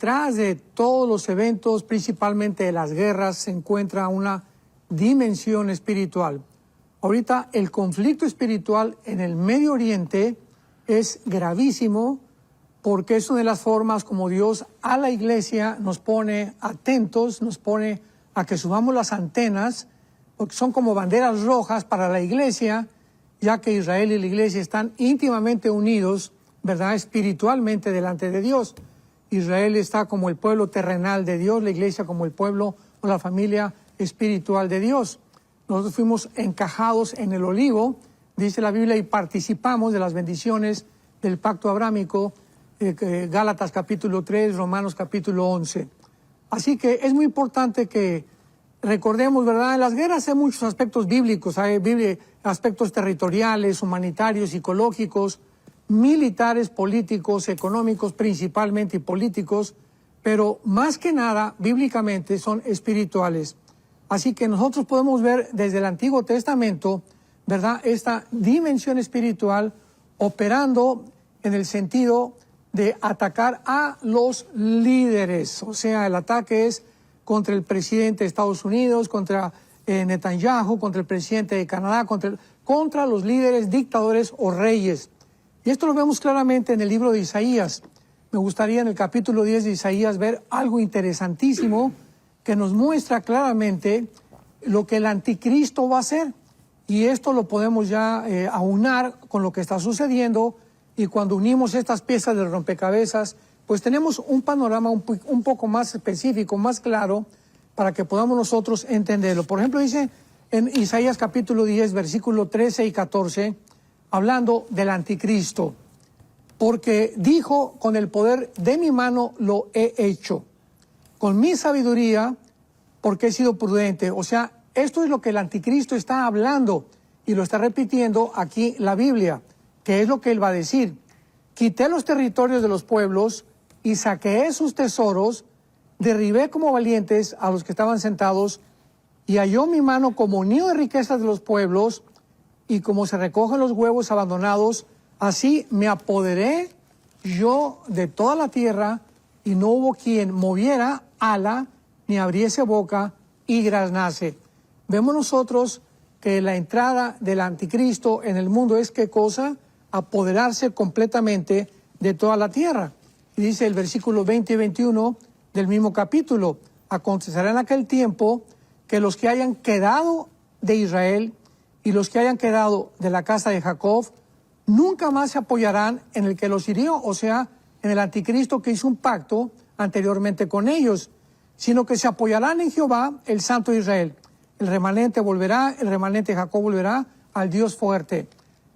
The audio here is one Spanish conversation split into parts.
detrás de todos los eventos, principalmente de las guerras, se encuentra una dimensión espiritual. Ahorita el conflicto espiritual en el Medio Oriente es gravísimo porque es una de las formas como Dios a la iglesia nos pone atentos, nos pone a que subamos las antenas, porque son como banderas rojas para la iglesia, ya que Israel y la iglesia están íntimamente unidos, ¿verdad?, espiritualmente delante de Dios. Israel está como el pueblo terrenal de Dios, la iglesia como el pueblo o la familia espiritual de Dios. Nosotros fuimos encajados en el olivo, dice la Biblia, y participamos de las bendiciones del pacto abrámico, Gálatas capítulo 3, Romanos capítulo 11. Así que es muy importante que recordemos, ¿verdad? En las guerras hay muchos aspectos bíblicos, hay aspectos territoriales, humanitarios, psicológicos, militares, políticos, económicos principalmente y políticos, pero más que nada, bíblicamente, son espirituales. Así que nosotros podemos ver desde el Antiguo Testamento, ¿verdad?, esta dimensión espiritual operando en el sentido de atacar a los líderes. O sea, el ataque es contra el presidente de Estados Unidos, contra Netanyahu, contra el presidente de Canadá, contra los líderes, dictadores o reyes. Y esto lo vemos claramente en el libro de Isaías. Me gustaría en el capítulo 10 de Isaías ver algo interesantísimo que nos muestra claramente lo que el anticristo va a hacer. Y esto lo podemos ya aunar con lo que está sucediendo, y cuando unimos estas piezas del rompecabezas, pues tenemos un panorama un poco más específico, más claro, para que podamos nosotros entenderlo. Por ejemplo, dice en Isaías capítulo 10, versículo 13 y 14, hablando del anticristo, porque dijo, con el poder de mi mano lo he hecho, con mi sabiduría, porque he sido prudente. O sea, esto es lo que el anticristo está hablando y lo está repitiendo aquí la Biblia, que es lo que él va a decir. Quité los territorios de los pueblos y saqueé sus tesoros, derribé como valientes a los que estaban sentados, y halló mi mano como nido de riquezas de los pueblos, y como se recogen los huevos abandonados, así me apoderé yo de toda la tierra, y no hubo quien moviera ala, ni abriese boca, y graznase. Vemos nosotros que la entrada del anticristo en el mundo es, ¿qué cosa? Apoderarse completamente de toda la tierra. Y dice el versículo 20 y 21 del mismo capítulo: acontecerá en aquel tiempo que los que hayan quedado de Israel y los que hayan quedado de la casa de Jacob nunca más se apoyarán en el que los hirió, o sea, en el anticristo que hizo un pacto anteriormente con ellos, sino que se apoyarán en Jehová, el Santo de Israel. El remanente volverá, el remanente de Jacob volverá al Dios fuerte.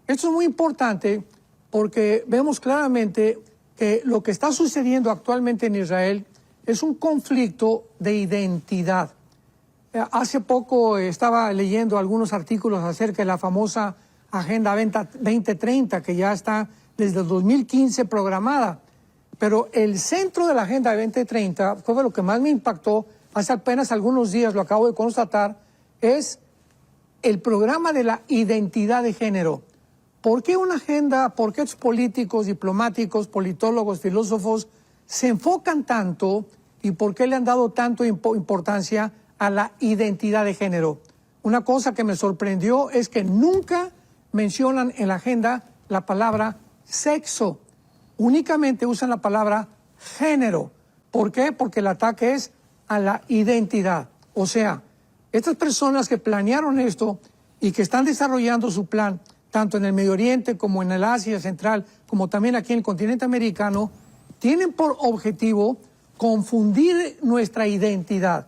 Esto es muy importante porque vemos claramente que lo que está sucediendo actualmente en Israel es un conflicto de identidad. Hace poco estaba leyendo algunos artículos acerca de la famosa Agenda 2030, que ya está desde el 2015 programada. Pero el centro de la Agenda 2030, fue lo que más me impactó, hace apenas algunos días lo acabo de constatar, es el programa de la identidad de género. ¿Por qué una agenda, por qué los políticos, diplomáticos, politólogos, filósofos se enfocan tanto y por qué le han dado tanto importancia a la identidad de género? Una cosa que me sorprendió es que nunca mencionan en la agenda la palabra sexo. Únicamente usan la palabra género. ¿Por qué? Porque el ataque es a la identidad. O sea, estas personas que planearon esto y que están desarrollando su plan, tanto en el Medio Oriente como en el Asia Central, como también aquí en el continente americano, tienen por objetivo confundir nuestra identidad.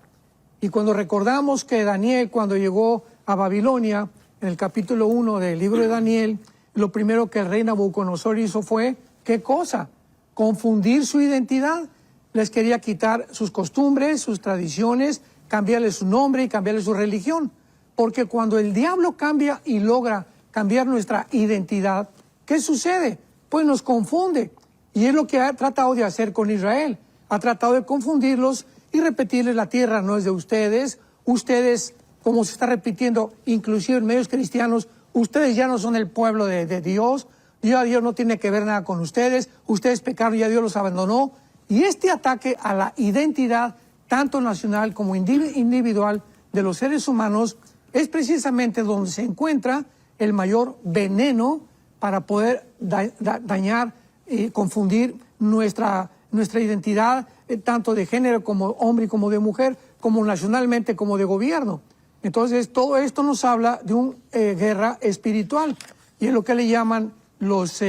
Y cuando recordamos que Daniel, cuando llegó a Babilonia, en el capítulo 1 del libro de Daniel, lo primero que el rey Nabucodonosor hizo fue, ¿qué cosa? Confundir su identidad. Les quería quitar sus costumbres, sus tradiciones, cambiarle su nombre y cambiarle su religión. Porque cuando el diablo cambia y logra cambiar nuestra identidad, ¿qué sucede? Pues nos confunde. Y es lo que ha tratado de hacer con Israel. Ha tratado de confundirlos y repetirles: la tierra no es de ustedes. Ustedes, como se está repitiendo inclusive en medios cristianos, ustedes ya no son el pueblo de Dios. Ya Dios no tiene que ver nada con ustedes. Ustedes pecaron, ya Dios los abandonó. Y este ataque a la identidad, tanto nacional como individual, de los seres humanos, es precisamente donde se encuentra el mayor veneno para poder dañar y confundir nuestra identidad, tanto de género como hombre y como de mujer, como nacionalmente como de gobierno. Entonces, todo esto nos habla de una guerra espiritual, y es lo que le llaman los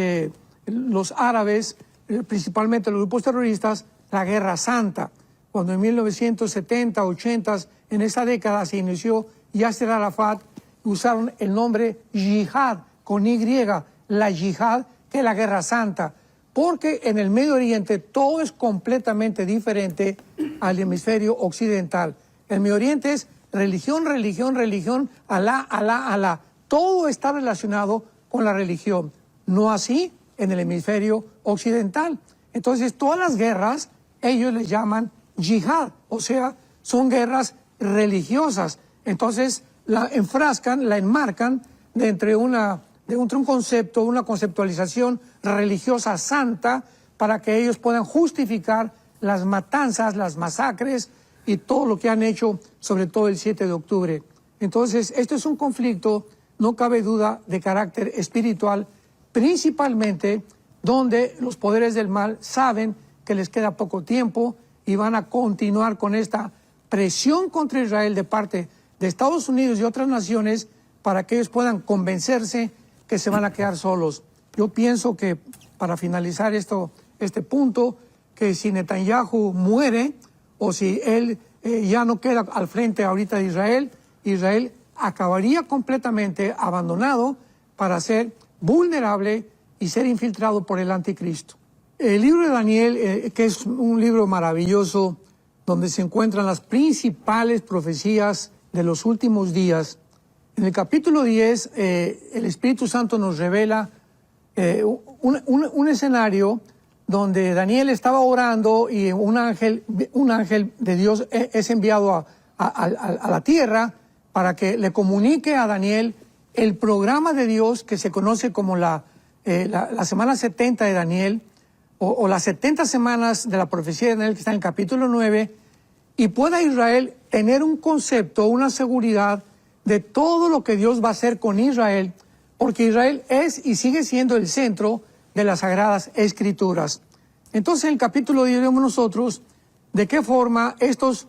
árabes, principalmente los grupos terroristas, la Guerra Santa. Cuando en 1970, 80, en esa década se inició Yasser Arafat, usaron el nombre Yihad, con Y, la Yihad, que es la Guerra Santa, porque en el Medio Oriente todo es completamente diferente al hemisferio occidental. El Medio Oriente es religión, religión, religión, Alá, Alá, Alá. Todo está relacionado con la religión, no así en el hemisferio occidental. Entonces, todas las guerras, ellos les llaman yihad, o sea, son guerras religiosas. Entonces, la enfrascan, la enmarcan de un concepto, una conceptualización religiosa santa, para que ellos puedan justificar las matanzas, las masacres y todo lo que han hecho, sobre todo el 7 de octubre. Entonces, esto es un conflicto, no cabe duda, de carácter espiritual, principalmente donde los poderes del mal saben que les queda poco tiempo y van a continuar con esta presión contra Israel de parte de Estados Unidos y otras naciones para que ellos puedan convencerse que se van a quedar solos. Yo pienso que, para finalizar este punto, que si Netanyahu muere o si él ya no queda al frente ahorita de Israel, Israel acabaría completamente abandonado para ser vulnerable y ser infiltrado por el anticristo. El libro de Daniel, que es un libro maravilloso, donde se encuentran las principales profecías de los últimos días. En el capítulo 10, el Espíritu Santo nos revela un escenario donde Daniel estaba orando y un ángel de Dios es enviado a la tierra para que le comunique a Daniel el programa de Dios que se conoce como la semana 70 de Daniel, o las 70 semanas de la profecía de Daniel, que está en el capítulo 9, y pueda Israel tener un concepto, una seguridad de todo lo que Dios va a hacer con Israel, porque Israel es y sigue siendo el centro de las Sagradas Escrituras. Entonces, en el capítulo 10 vemos nosotros de qué forma estas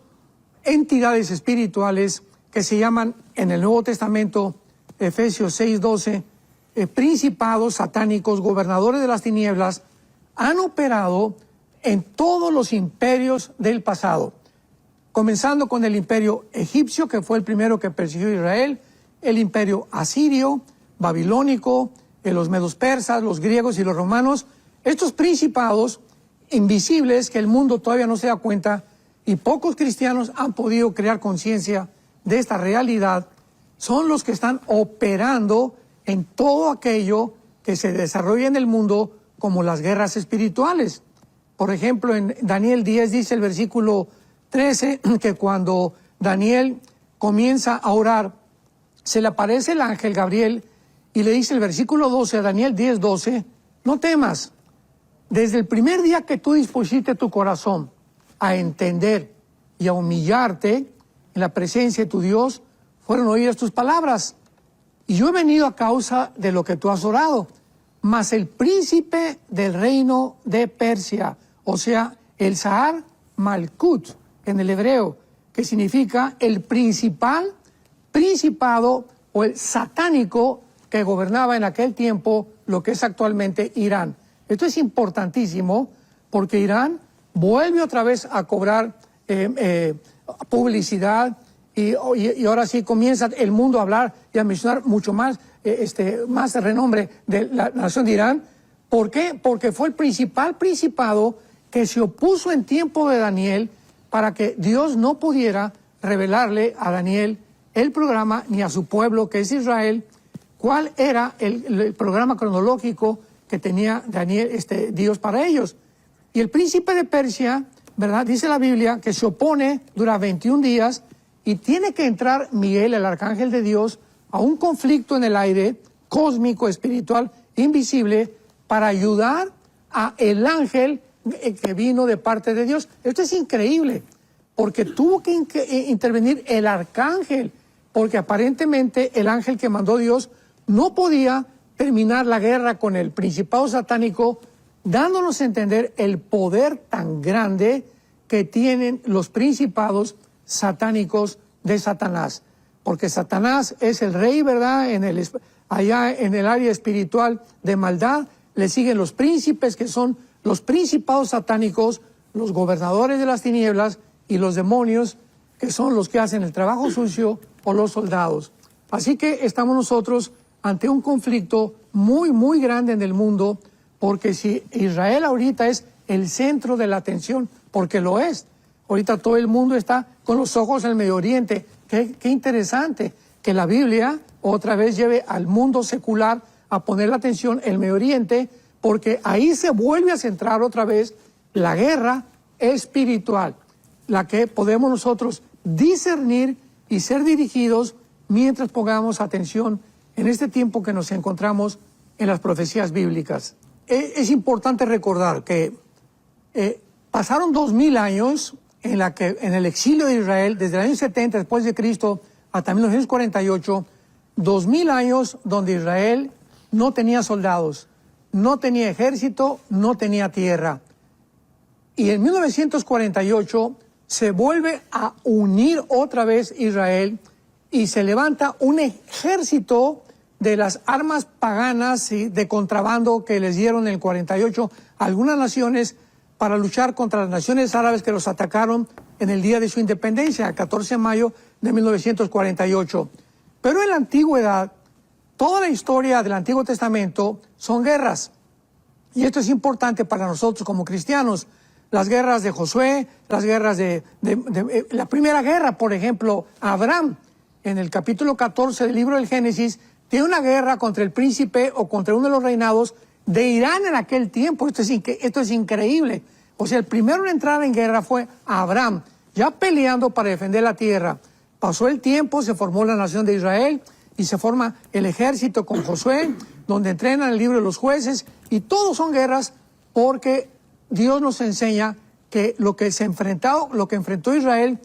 entidades espirituales, que se llaman en el Nuevo Testamento, Efesios 6:12, principados satánicos, gobernadores de las tinieblas, han operado en todos los imperios del pasado, comenzando con el imperio egipcio, que fue el primero que persiguió a Israel, el imperio asirio, babilónico, los medos persas, los griegos y los romanos. Estos principados invisibles que el mundo todavía no se da cuenta, y pocos cristianos han podido crear conciencia de esta realidad, son los que están operando en todo aquello que se desarrolla en el mundo, como las guerras espirituales. Por ejemplo, en Daniel 10 dice el versículo 13, que cuando Daniel comienza a orar, se le aparece el ángel Gabriel y le dice el versículo 12 a Daniel 10:12, no temas, desde el primer día que tú dispusiste tu corazón a entender y a humillarte en la presencia de tu Dios, fueron oídas tus palabras. Y yo he venido a causa de lo que tú has orado. Mas el príncipe del reino de Persia, o sea, el Sahar Malkut en el hebreo, que significa el principado o el satánico que gobernaba en aquel tiempo lo que es actualmente Irán. Esto es importantísimo porque Irán vuelve otra vez a cobrar publicidad y ahora sí comienza el mundo a hablar y a mencionar mucho más más renombre de la nación de Irán. ¿Por qué? Porque fue el principado que se opuso en tiempo de Daniel para que Dios no pudiera revelarle a Daniel el programa ni a su pueblo, que es Israel, cuál era el programa cronológico que tenía Daniel, Dios para ellos. Y el príncipe de Persia, ¿verdad? Dice la Biblia que se opone, dura 21 días, y tiene que entrar Miguel, el arcángel de Dios, a un conflicto en el aire, cósmico, espiritual, invisible, para ayudar a el ángel que vino de parte de Dios. Esto es increíble, porque tuvo que intervenir el arcángel, porque aparentemente el ángel que mandó Dios no podía terminar la guerra con el principado satánico, dándonos a entender el poder tan grande que tienen los principados satánicos de Satanás. Porque Satanás es el rey, ¿verdad? Allá en el área espiritual de maldad, le siguen los príncipes, que son los principados satánicos, los gobernadores de las tinieblas, y los demonios, que son los que hacen el trabajo sucio, o los soldados. Así que estamos nosotros ante un conflicto muy, muy grande en el mundo, porque si Israel ahorita es el centro de la atención, porque lo es, ahorita todo el mundo está con los ojos en el Medio Oriente. Qué interesante que la Biblia otra vez lleve al mundo secular a poner la atención en el Medio Oriente, porque ahí se vuelve a centrar otra vez la guerra espiritual, la que podemos nosotros discernir y ser dirigidos mientras pongamos atención en este tiempo que nos encontramos en las profecías bíblicas. Es importante recordar que pasaron 2000 años en el exilio de Israel, desde el año 70 después de Cristo hasta 1948, 2000 años donde Israel no tenía soldados, no tenía ejército, no tenía tierra. Y en 1948 se vuelve a unir otra vez Israel y se levanta un ejército de las armas paganas y de contrabando que les dieron en el 48 a algunas naciones para luchar contra las naciones árabes que los atacaron en el día de su independencia, el 14 de mayo de 1948. Pero en la antigüedad, toda la historia del Antiguo Testamento son guerras. Y esto es importante para nosotros como cristianos. Las guerras de Josué, las guerras la primera guerra, por ejemplo, Abraham, en el capítulo 14 del libro del Génesis, tiene una guerra contra el príncipe o contra uno de los reinados de Irán en aquel tiempo. Esto es increíble. O sea, el primero en entrar en guerra fue Abraham, ya peleando para defender la tierra. Pasó el tiempo, se formó la nación de Israel y se forma el ejército con Josué, donde entrenan el libro de los jueces, y todos son guerras porque Dios nos enseña que lo que enfrentó Israel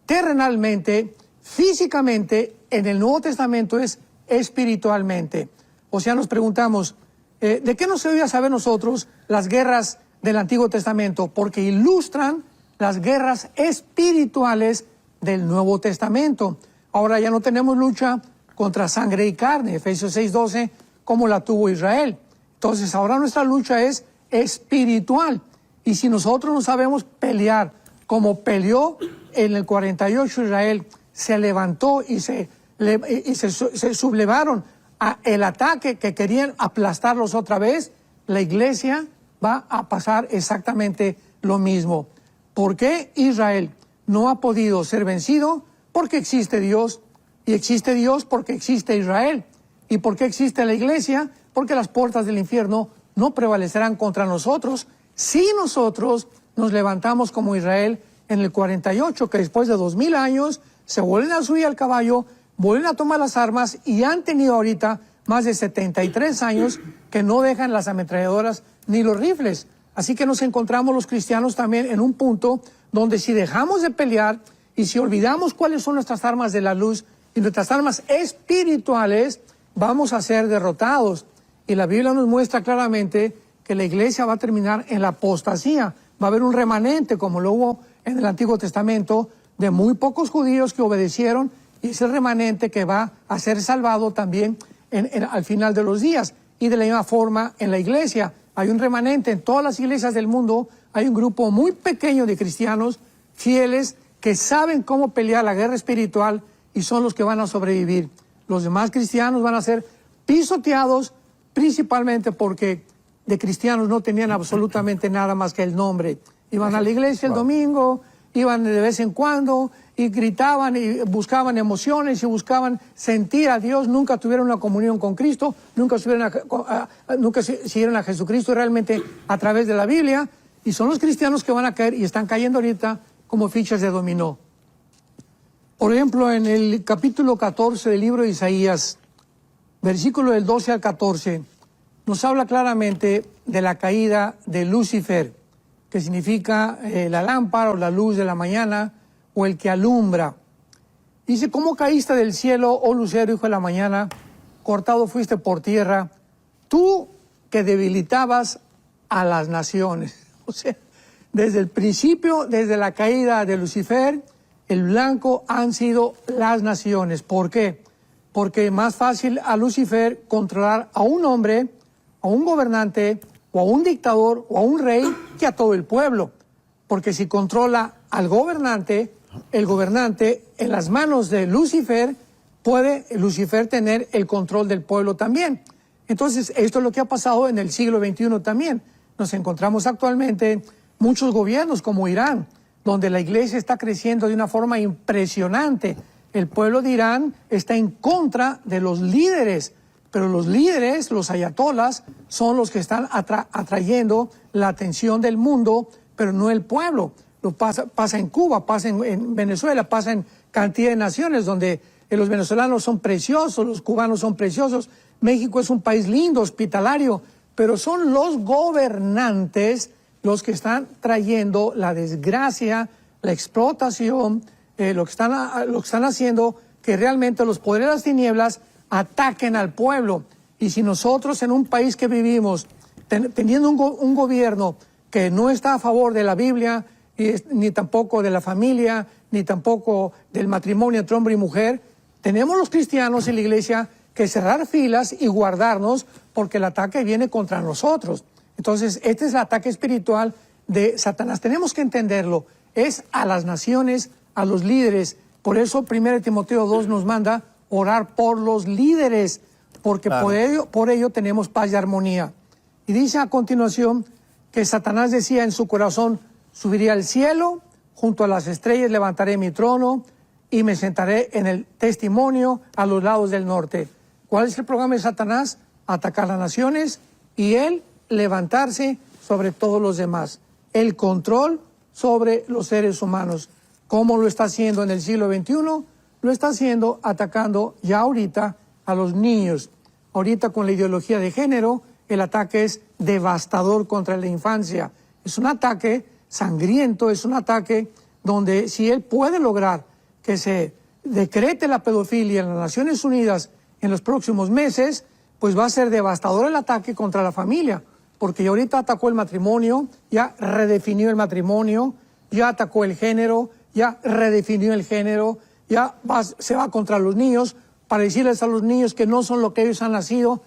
terrenalmente, físicamente, en el Nuevo Testamento es espiritualmente. O sea, nos preguntamos, ¿de qué nos debía saber nosotros las guerras del Antiguo Testamento? Porque ilustran las guerras espirituales del Nuevo Testamento. Ahora ya no tenemos lucha contra sangre y carne, Efesios 6:12, como la tuvo Israel. Entonces ahora nuestra lucha es espiritual. Y si nosotros no sabemos pelear como peleó en el 48 Israel, se levantó y se sublevaron a el ataque que querían aplastarlos otra vez, la iglesia va a pasar exactamente lo mismo. ¿Por qué Israel no ha podido ser vencido? Porque existe Dios, y existe Dios porque existe Israel. ¿Y por qué existe la iglesia? Porque las puertas del infierno no prevalecerán contra nosotros si nosotros nos levantamos como Israel en el 48, que después de 2000 años se vuelven a subir al caballo, vuelven a tomar las armas y han tenido ahorita más de 73 años que no dejan las ametralladoras ni los rifles. Así que nos encontramos los cristianos también en un punto donde si dejamos de pelear y si olvidamos cuáles son nuestras armas de la luz y nuestras armas espirituales, vamos a ser derrotados. Y la Biblia nos muestra claramente que la iglesia va a terminar en la apostasía. Va a haber un remanente, como lo hubo en el Antiguo Testamento, de muy pocos judíos que obedecieron, y es el remanente que va a ser salvado también al final de los días. Y de la misma forma en la iglesia hay un remanente. En todas las iglesias del mundo hay un grupo muy pequeño de cristianos fieles que saben cómo pelear la guerra espiritual y son los que van a sobrevivir. Los demás cristianos van a ser pisoteados, principalmente porque de cristianos no tenían absolutamente nada más que el nombre. Iban a la iglesia el domingo, iban de vez en cuando y gritaban y buscaban emociones y buscaban sentir a Dios. Nunca tuvieron una comunión con Cristo, nunca siguieron a Jesucristo realmente a través de la Biblia, y son los cristianos que van a caer y están cayendo ahorita como fichas de dominó. Por ejemplo, en el capítulo 14 del libro de Isaías, versículo del 12 al 14, nos habla claramente de la caída de Lucifer. que significa la lámpara o la luz de la mañana o el que alumbra. Dice, ¿cómo caíste del cielo, oh lucero, hijo de la mañana? Cortado fuiste por tierra, tú que debilitabas a las naciones. O sea, desde el principio, desde la caída de Lucifer, el blanco han sido las naciones. ¿Por qué? Porque es más fácil a Lucifer controlar a un hombre, a un gobernante, o a un dictador, o a un rey, que a todo el pueblo. Porque si controla al gobernante, el gobernante en las manos de Lucifer, puede Lucifer tener el control del pueblo también. Entonces, esto es lo que ha pasado en el siglo XXI también. Nos encontramos actualmente muchos gobiernos como Irán, donde la iglesia está creciendo de una forma impresionante. El pueblo de Irán está en contra de los líderes, pero los líderes, los ayatolás, son los que están atrayendo la atención del mundo, pero no el pueblo. Pasa en Cuba, pasa en Venezuela, pasa en cantidad de naciones donde los venezolanos son preciosos, los cubanos son preciosos. México es un país lindo, hospitalario, pero son los gobernantes los que están trayendo la desgracia, la explotación, lo que están haciendo que realmente los poderes de las tinieblas ataquen al pueblo. Y si nosotros en un país que vivimos, teniendo un gobierno que no está a favor de la Biblia, ni tampoco de la familia, ni tampoco del matrimonio entre hombre y mujer, tenemos los cristianos en la iglesia que cerrar filas y guardarnos porque el ataque viene contra nosotros. Entonces, este es el ataque espiritual de Satanás. Tenemos que entenderlo. Es a las naciones, a los líderes. Por eso 1 Timoteo 2 nos manda orar por los líderes, porque claro, por ello tenemos paz y armonía. Y dice a continuación que Satanás decía en su corazón, subiré al cielo, junto a las estrellas levantaré mi trono y me sentaré en el testimonio a los lados del norte. ¿Cuál es el programa de Satanás? Atacar las naciones y él levantarse sobre todos los demás. El control sobre los seres humanos. ¿Cómo lo está haciendo en el siglo XXI? Lo está haciendo atacando ya ahorita a los niños. Ahorita con la ideología de género, el ataque es devastador contra la infancia. Es un ataque sangriento, es un ataque donde si él puede lograr que se decrete la pedofilia en las Naciones Unidas en los próximos meses, pues va a ser devastador el ataque contra la familia, porque ya ahorita atacó el matrimonio, ya redefinió el matrimonio, ya atacó el género, ya redefinió el género, ya se va contra los niños para decirles a los niños que no son lo que ellos han nacido.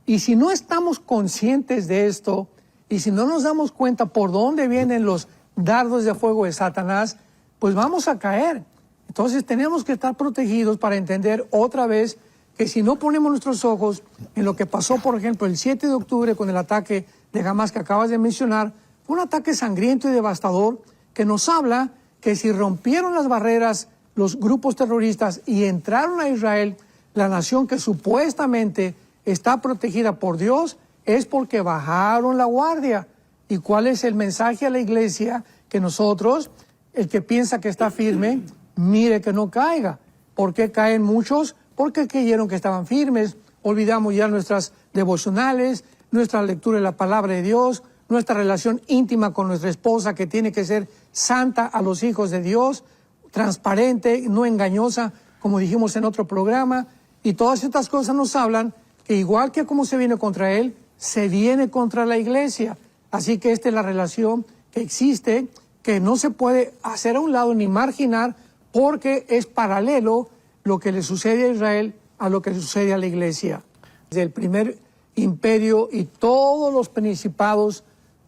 Y si no estamos conscientes de esto, y si no nos damos cuenta por dónde vienen los dardos de fuego de Satanás, pues vamos a caer. Entonces tenemos que estar protegidos para entender otra vez que si no ponemos nuestros ojos en lo que pasó, por ejemplo, el 7 de octubre con el ataque de Hamas que acabas de mencionar, fue un ataque sangriento y devastador que nos habla que si rompieron las barreras los grupos terroristas y entraron a Israel, la nación que supuestamente está protegida por Dios, es porque bajaron la guardia. ¿Y cuál es el mensaje a la iglesia? Que nosotros, el que piensa que está firme, mire que no caiga. ¿Por qué caen muchos? Porque creyeron que estaban firmes. Olvidamos ya nuestras devocionales, nuestra lectura de la palabra de Dios, nuestra relación íntima con nuestra esposa, que tiene que ser santa a los hijos de Dios, transparente, no engañosa, como dijimos en otro programa. Y todas estas cosas nos hablan que igual que como se viene contra él, se viene contra la iglesia. Así que esta es la relación que existe, que no se puede hacer a un lado ni marginar, porque es paralelo lo que le sucede a Israel a lo que le sucede a la iglesia. Desde el primer imperio y todos los principados,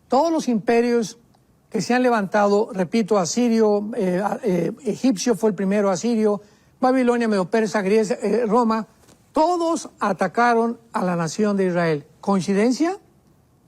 todos los imperios que se han levantado, repito, asirio, egipcio fue el primero, asirio, Babilonia, Medo-Persa, Grecia, Roma, todos atacaron a la nación de Israel. ¿Coincidencia?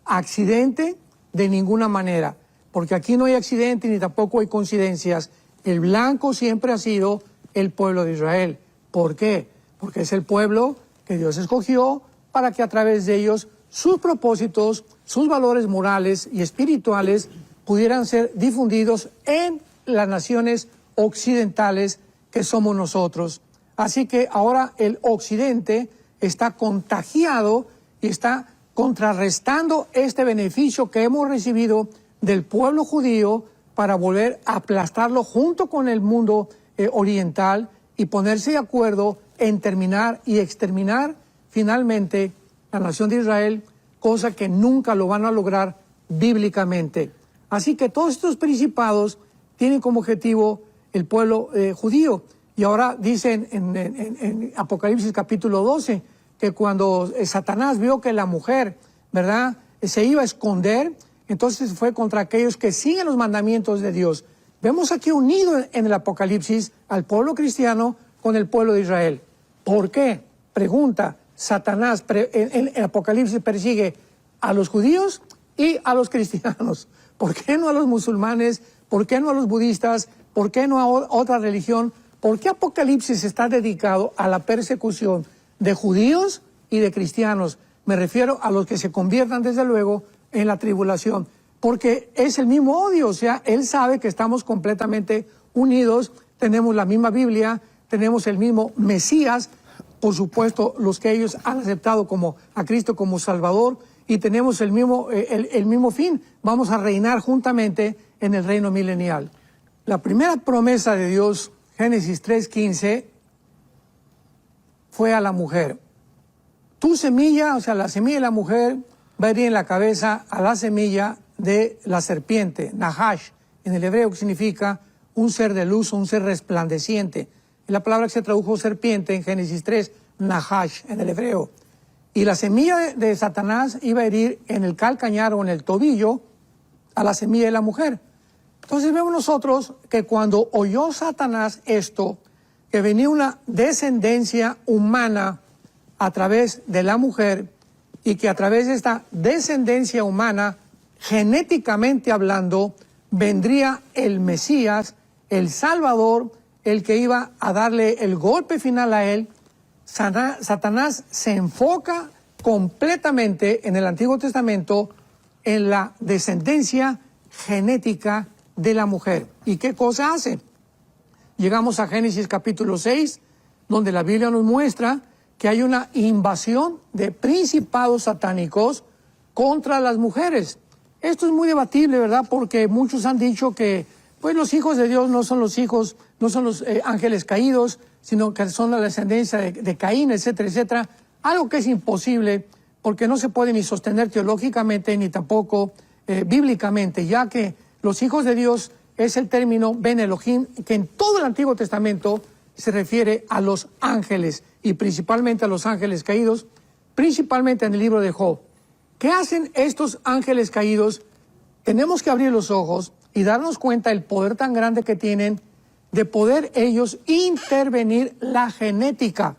¿Accidente? De ninguna manera, porque aquí no hay accidente ni tampoco hay coincidencias. El blanco siempre ha sido el pueblo de Israel. ¿Por qué? Porque es el pueblo que Dios escogió para que a través de ellos sus propósitos, sus valores morales y espirituales pudieran ser difundidos en las naciones occidentales que somos nosotros. Así que ahora el occidente está contagiado y está contrarrestando este beneficio que hemos recibido del pueblo judío para volver a aplastarlo junto con el mundo oriental y ponerse de acuerdo en terminar y exterminar finalmente la nación de Israel, cosa que nunca lo van a lograr bíblicamente. Así que todos estos principados tienen como objetivo el pueblo judío. Y ahora dicen en Apocalipsis capítulo 12 que cuando Satanás vio que la mujer, ¿verdad?, se iba a esconder, entonces fue contra aquellos que siguen los mandamientos de Dios. Vemos aquí unido en el Apocalipsis al pueblo cristiano con el pueblo de Israel. ¿Por qué? Pregunta, Satanás en el Apocalipsis persigue a los judíos y a los cristianos. ¿Por qué no a los musulmanes? ¿Por qué no a los budistas? ¿Por qué no a otra religión? ¿Por qué Apocalipsis está dedicado a la persecución de judíos y de cristianos? Me refiero a los que se conviertan, desde luego, en la tribulación. Porque es el mismo odio, o sea, él sabe que estamos completamente unidos, tenemos la misma Biblia, tenemos el mismo Mesías, por supuesto, los que ellos han aceptado como a Cristo como Salvador, y tenemos el mismo fin. Vamos a reinar juntamente en el reino milenial. La primera promesa de Dios, Génesis 3:15, fue a la mujer. Tu semilla, o sea, la semilla de la mujer, va a ir en la cabeza a la semilla de la serpiente, Nahash, en el hebreo, que significa un ser de luz, un ser resplandeciente. Y la palabra que se tradujo serpiente en Génesis 3, Nahash, en el hebreo. Y la semilla de Satanás iba a herir en el calcañar o en el tobillo a la semilla de la mujer. Entonces vemos nosotros que cuando oyó Satanás esto, que venía una descendencia humana a través de la mujer, y que a través de esta descendencia humana, genéticamente hablando, vendría el Mesías, el Salvador, el que iba a darle el golpe final a él, Satanás se enfoca completamente en el Antiguo Testamento en la descendencia genética de la mujer. ¿Y qué cosa hace? Llegamos a Génesis capítulo 6, donde la Biblia nos muestra que hay una invasión de principados satánicos contra las mujeres. Esto es muy debatible, ¿verdad? Porque muchos han dicho que pues los hijos de Dios no son los hijos, no son los ángeles caídos, sino que son la descendencia de Caín, etcétera, etcétera. Algo que es imposible, porque no se puede ni sostener teológicamente ni tampoco bíblicamente, ya que los hijos de Dios es el término Ben Elohim, que en todo el Antiguo Testamento se refiere a los ángeles, y principalmente a los ángeles caídos, principalmente en el libro de Job. ¿Qué hacen estos ángeles caídos? Tenemos que abrir los ojos y darnos cuenta del poder tan grande que tienen de poder ellos intervenir la genética.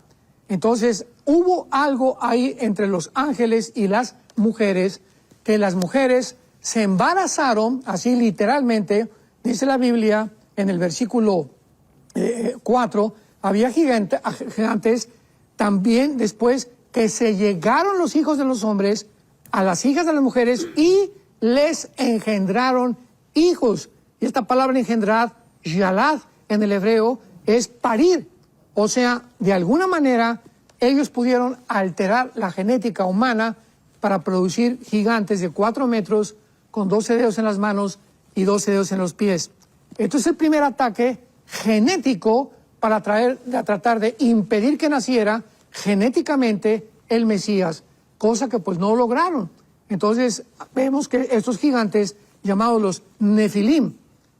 Entonces, hubo algo ahí entre los ángeles y las mujeres, que las mujeres se embarazaron, así literalmente, dice la Biblia en el versículo 4, había gigantes, también después que se llegaron los hijos de los hombres a las hijas de las mujeres y les engendraron hijos. Y esta palabra engendrar, yalad, en el hebreo, es parir. O sea, de alguna manera, ellos pudieron alterar la genética humana para producir gigantes de 4 metros con 12 dedos en las manos y 12 dedos en los pies. Esto es el primer ataque genético para tratar de impedir que naciera genéticamente el Mesías, cosa que pues no lograron. Entonces vemos que estos gigantes, llamados los Nefilim,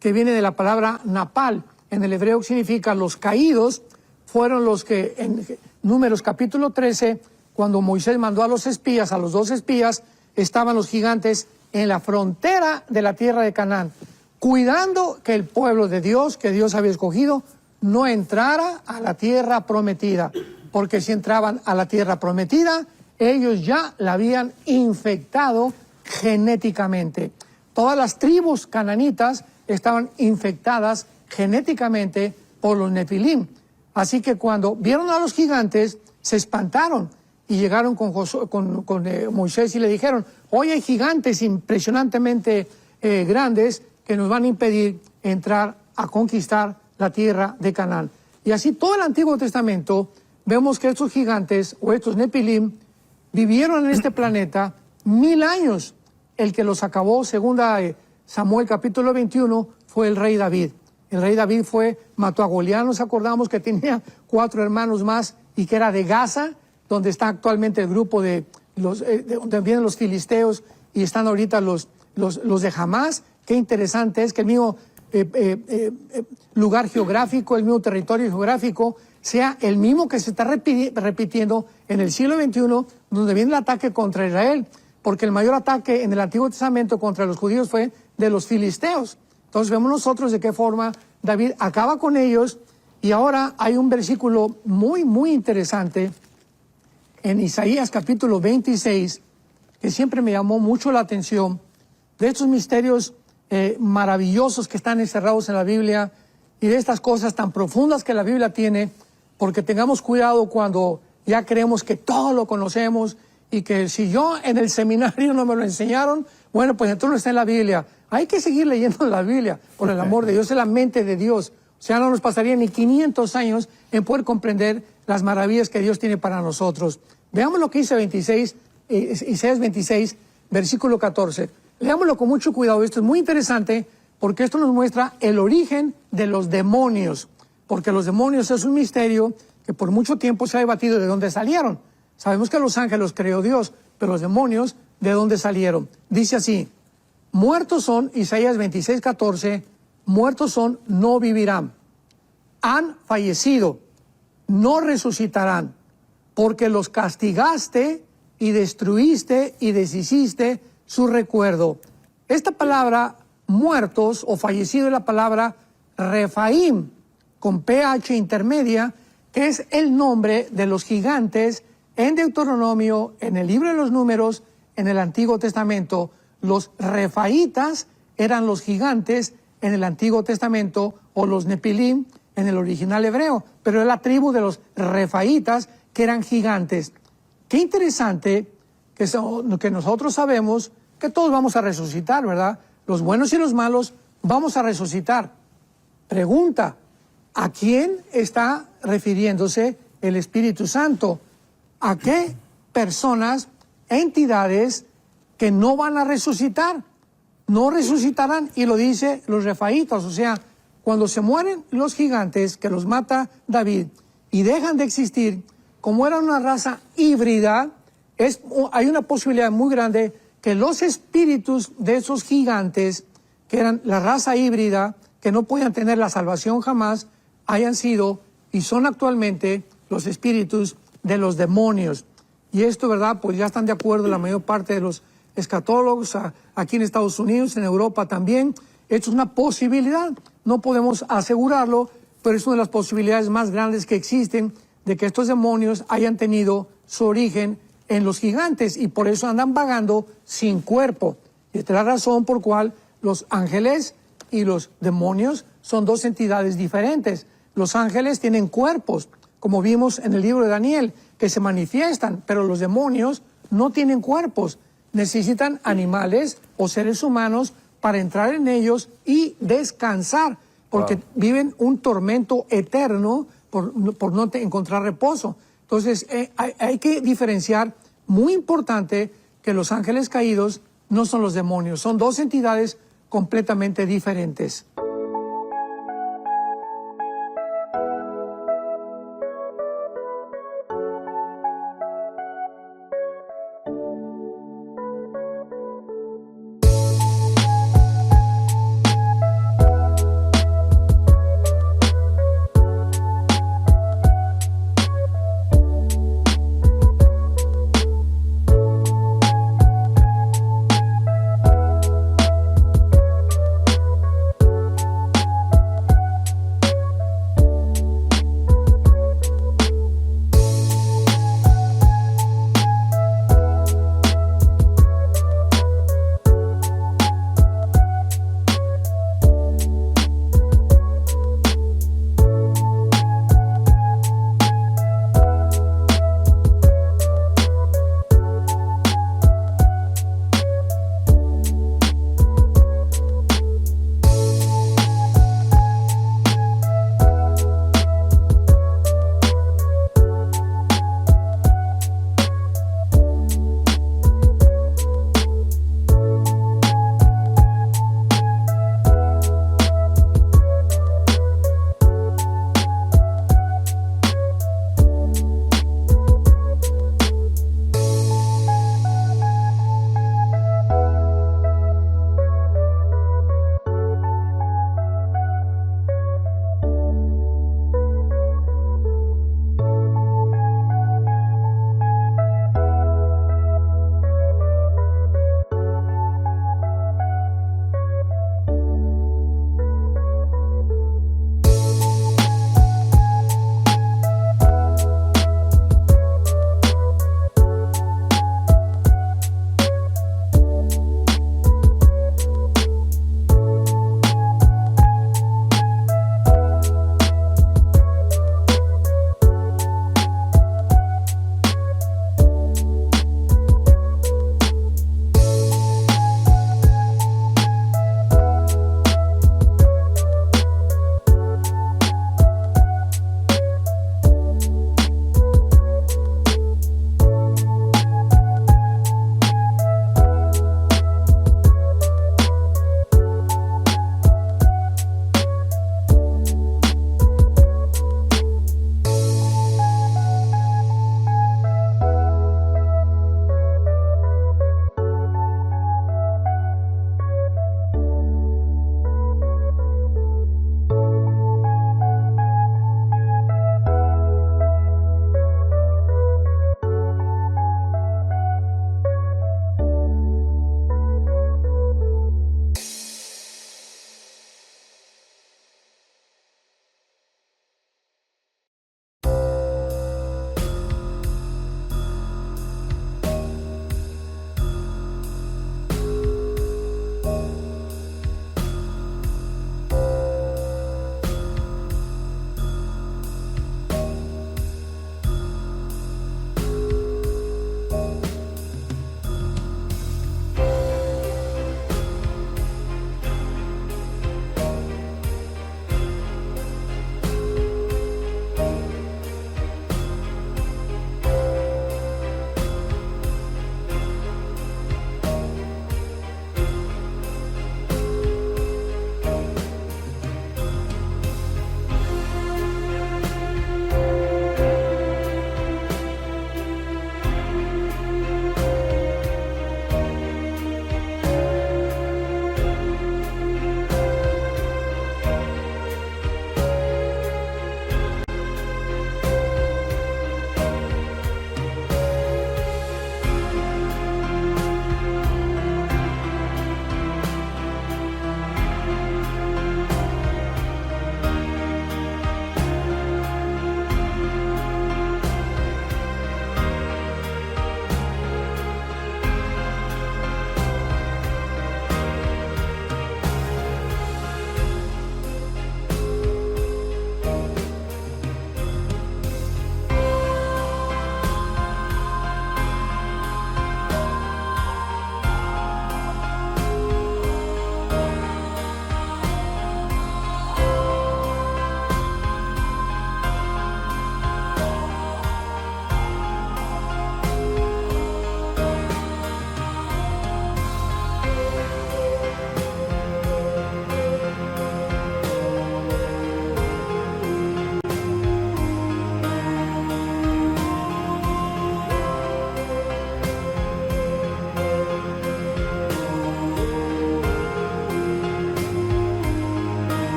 que viene de la palabra Napal, en el hebreo significa los caídos, fueron los que en Números capítulo 13, cuando Moisés mandó a los espías, a los 2 espías, estaban los gigantes en la frontera de la tierra de Canaán, cuidando que el pueblo de Dios, que Dios había escogido, no entrara a la tierra prometida, porque si entraban a la tierra prometida, ellos ya la habían infectado genéticamente. Todas las tribus cananitas estaban infectadas genéticamente por los Nefilim. Así que cuando vieron a los gigantes, se espantaron y llegaron con Moisés y le dijeron: hoy hay gigantes impresionantemente grandes que nos van a impedir entrar a conquistar la tierra de Canaán. Y así todo el Antiguo Testamento vemos que estos gigantes o estos Nefilim vivieron en este planeta 1000 años. El que los acabó, segunda Samuel capítulo 21 fue el rey David. El rey David mató a Goliat, nos acordamos que tenía 4 hermanos más y que era de Gaza, donde está actualmente el grupo donde vienen los filisteos y están ahorita los de Hamás. Qué interesante es que el mismo lugar geográfico, el mismo territorio geográfico, sea el mismo que se está repitiendo en el siglo XXI, donde viene el ataque contra Israel, porque el mayor ataque en el Antiguo Testamento contra los judíos fue de los filisteos. Entonces vemos nosotros de qué forma David acaba con ellos, y ahora hay un versículo muy, muy interesante en Isaías capítulo 26, que siempre me llamó mucho la atención, de estos misterios maravillosos que están encerrados en la Biblia y de estas cosas tan profundas que la Biblia tiene, porque tengamos cuidado cuando ya creemos que todo lo conocemos y que si yo en el seminario no me lo enseñaron, bueno, pues entonces no está en la Biblia. Hay que seguir leyendo la Biblia, por el amor de Dios, es la mente de Dios. O sea, no nos pasaría ni 500 años en poder comprender las maravillas que Dios tiene para nosotros. Veamos lo que dice Isaías 26, versículo 14. Leámoslo con mucho cuidado. Esto es muy interesante porque esto nos muestra el origen de los demonios. Porque los demonios es un misterio que por mucho tiempo se ha debatido de dónde salieron. Sabemos que los ángeles creó Dios, pero los demonios, ¿de dónde salieron? Dice así: muertos son, Isaías 26, 14, muertos son, no vivirán. Han fallecido, no resucitarán, porque los castigaste y destruiste y deshiciste su recuerdo. Esta palabra muertos o fallecido es la palabra Refaim, con PH intermedia, que es el nombre de los gigantes en Deuteronomio, en el libro de los Números, en el Antiguo Testamento. Los refaitas eran los gigantes en el Antiguo Testamento, o los nepilim en el original hebreo, pero es la tribu de los refaitas que eran gigantes. Qué interesante que nosotros sabemos que todos vamos a resucitar, ¿verdad? Los buenos y los malos vamos a resucitar. Pregunta: ¿a quién está refiriéndose el Espíritu Santo? ¿A qué personas, entidades que no van a resucitar? No resucitarán, y lo dice los refaitas. O sea, cuando se mueren los gigantes que los mata David y dejan de existir, como era una raza híbrida, hay una posibilidad muy grande que los espíritus de esos gigantes, que eran la raza híbrida, que no podían tener la salvación jamás, hayan sido y son actualmente los espíritus de los demonios. Y esto, ¿verdad? Pues ya están de acuerdo la mayor parte de los escatólogos, aquí en Estados Unidos, en Europa también. Esto es una posibilidad, no podemos asegurarlo, pero es una de las posibilidades más grandes que existen de que estos demonios hayan tenido su origen en los gigantes y por eso andan vagando sin cuerpo. Y esta es la razón por cual los ángeles y los demonios son dos entidades diferentes. Los ángeles tienen cuerpos, como vimos en el libro de Daniel, que se manifiestan, pero los demonios no tienen cuerpos. Necesitan animales o seres humanos para entrar en ellos y descansar, porque viven un tormento eterno por no encontrar reposo. Entonces hay que diferenciar, muy importante, que los ángeles caídos no son los demonios, son dos entidades completamente diferentes.